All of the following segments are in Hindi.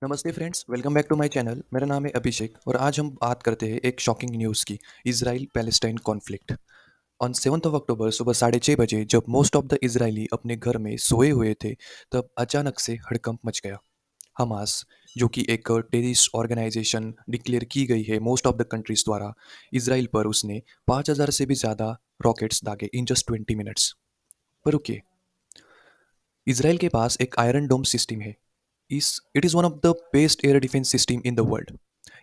नमस्ते friends, welcome back to my channel. मेरा नाम है अभिषेक और आज हम बात करते हैं एक शॉकिंग न्यूज़ की। Israel Palestine conflict on 7th of October सुबह 6:30 बजे जब मोस्ट ऑफ द इजरायली अपने घर में सोए हुए थे, तब अचानक से हड़कंप मच गया। हमास, जो कि एक टेररिस्ट ऑर्गेनाइजेशन डिक्लेयर की गई है मोस्ट ऑफ द कंट्रीज द्वारा, इसराइल पर उसने 5,000 से भी ज़्यादा रॉकेट्स दागे इन जस्ट 20 मिनट्स। पर रुकिए, इसराइल के पास एक आयरन डोम सिस्टम है। इस it is one of the best air defence system in the world.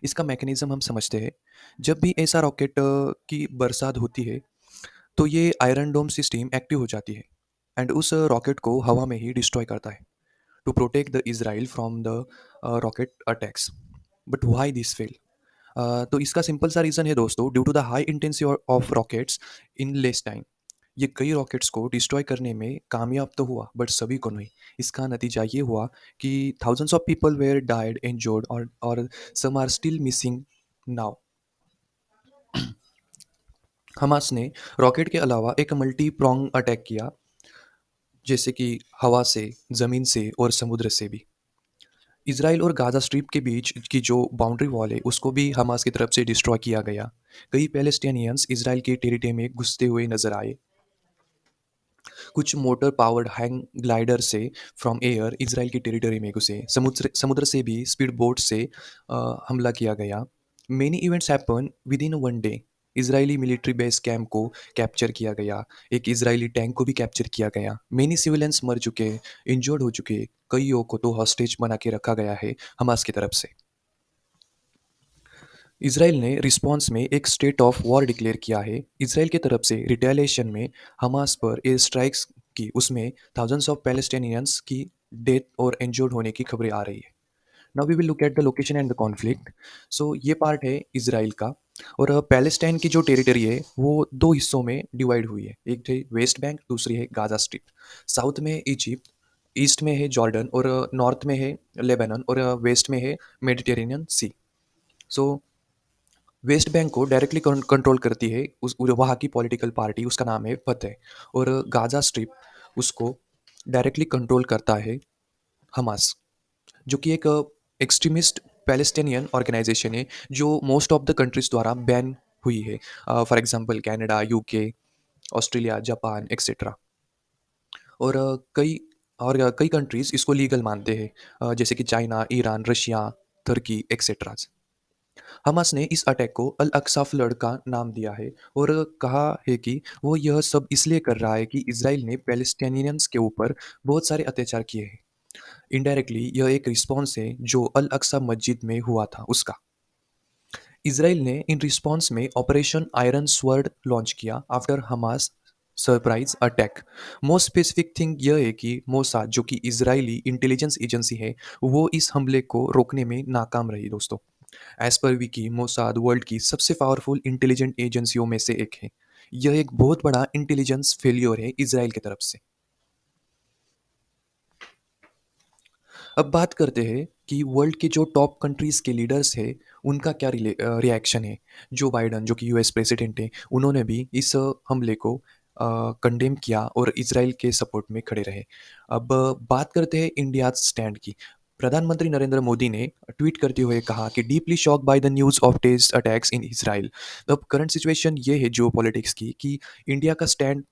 इसका मैकेनिज्म हम समझते हैं। जब भी ऐसा रॉकेट की बरसात होती है, तो ये आयरन डोम सिस्टम एक्टिव हो जाती है एंड उस रॉकेट को हवा में ही डिस्ट्रॉय करता है to protect the Israel from the rocket attacks. But why this fail? तो इसका सिंपल सा रीज़न है दोस्तों, due to the high intensity of rockets in less time. ये कई रॉकेट्स को डिस्ट्रॉय करने में कामयाब तो हुआ, बट सभी को नहीं। इसका नतीजा ये हुआ कि thousands of people were died, injured और some are still missing now. Hamas ने रॉकेट के अलावा एक मल्टी प्रोंग अटैक किया, जैसे कि हवा से, ज़मीन से और समुद्र से भी। इसराइल और गाज़ा स्ट्रिप के बीच की जो बाउंड्री वॉल है, उसको भी हमास की तरफ से डिस्ट्रॉय किया गया। कई पैलेस्टाइनियंस इसराइल के टेरिटरी में घुसते हुए नजर आए। कुछ मोटर पावर्ड हैंग ग्लाइडर से फ्रॉम एयर इसराइल की टेरिटरी में घुसे। समुद्र समुद्र से भी स्पीड बोट से हमला किया गया। Many events happen with in one day. Israeli military base camp को कैप्चर किया गया। एक इजरायली टैंक को भी कैप्चर किया गया। मेनी सिविलियंस मर चुके, इंजर्ड हो चुके। कईयों को तो हॉस्टेज बना के रखा गया है हमास की तरफ से। इसराइल ने रिस्पॉन्स में एक स्टेट ऑफ वॉर डिक्लेयर किया है। इसराइल की तरफ से रिटेलिएशन में हमास पर एयर स्ट्राइक्स की, उसमें थाउजेंड्स ऑफ पैलेस्टाइनियंस की डेथ और इंजर्ड होने की खबरें आ रही है। Now we will look at the location and the conflict. So ये पार्ट है इसराइल का। और पैलेस्टाइन की जो टेरिटरी है वो दो हिस्सों में डिवाइड हुई है। एक है वेस्ट बैंक, दूसरी है गाजा स्ट्रिप। साउथ में है इजिप्ट, ईस्ट में है जॉर्डन और नॉर्थ में है लेबनान और वेस्ट में है मेडिटेरेनियन सी। सो वेस्ट बैंक को डायरेक्टली कंट्रोल करती है उस वहाँ की पॉलिटिकल पार्टी, उसका नाम है फतेह। और गाजा स्ट्रिप उसको डायरेक्टली कंट्रोल करता है हमास, जो कि एक एक्सट्रीमिस्ट पैलेस्टीनियन ऑर्गेनाइजेशन है, जो मोस्ट ऑफ द कंट्रीज द्वारा बैन हुई है। For example Canada, UK, Australia, Japan etcetera. और कई कंट्रीज इसको लीगल मानते हैं, जैसे कि चाइना, ईरान, रशिया, तुर्की एक्सेट्रा। हमास ने इस अटैक को अल अक्सा फ्लड का नाम दिया है और कहा है कि वो यह सब इसलिए कर रहा है कि इसराइल ने पैलेस्टाइनियंस के ऊपर बहुत सारे अत्याचार किए हैं। इनडायरेक्टली यह एक रिस्पॉन्स है जो अल अक्सा मस्जिद में हुआ था उसका। इसराइल ने इन रिस्पॉन्स में ऑपरेशन आयरन स्वर्ड लॉन्च किया after Hamas surprise attack. Most specific thing यह है कि मोसाद, जो कि इजरायली इंटेलिजेंस एजेंसी है, वो इस हमले को रोकने में नाकाम रही दोस्तों। As per Vicky, Mossad world की सबसे पावरफुल इंटेलिजेंट एजेंसियों में से एक है। यह एक बहुत बड़ा इंटेलिजेंस फेलियर है इसराइल की तरफ से। अब बात करते हैं कि वर्ल्ड के जो टॉप कंट्रीज़ के लीडर्स हैं, उनका क्या रिएक्शन है। जो बाइडन, जो कि यूएस प्रेसिडेंट हैं, उन्होंने भी इस हमले को कंडेम किया और इसराइल के सपोर्ट में खड़े रहे। अब बात करते हैं इंडिया स्टैंड की। प्रधानमंत्री नरेंद्र मोदी ने ट्वीट करते हुए कहा कि deeply shock by the news of terrorist attacks in Israel. अब करंट सिचुएशन ये है जियो पॉलिटिक्स की, कि इंडिया का स्टैंड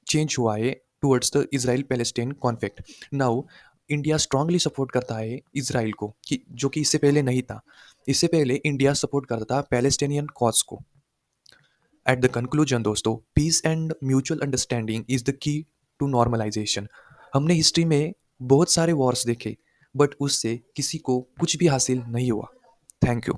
चेंज हुआ है towards the Israel Palestine conflict. Now India strongly support करता है इसराइल को, कि जो कि इससे पहले नहीं था। इससे पहले इंडिया सपोर्ट करता था पैलेस्टीनियन कॉज को। एट द कंक्लूजन दोस्तों, peace and mutual understanding is the key to normalisation. हमने हिस्ट्री में बहुत सारे वॉर्स देखे, बट उससे किसी को कुछ भी हासिल नहीं हुआ। Thank you.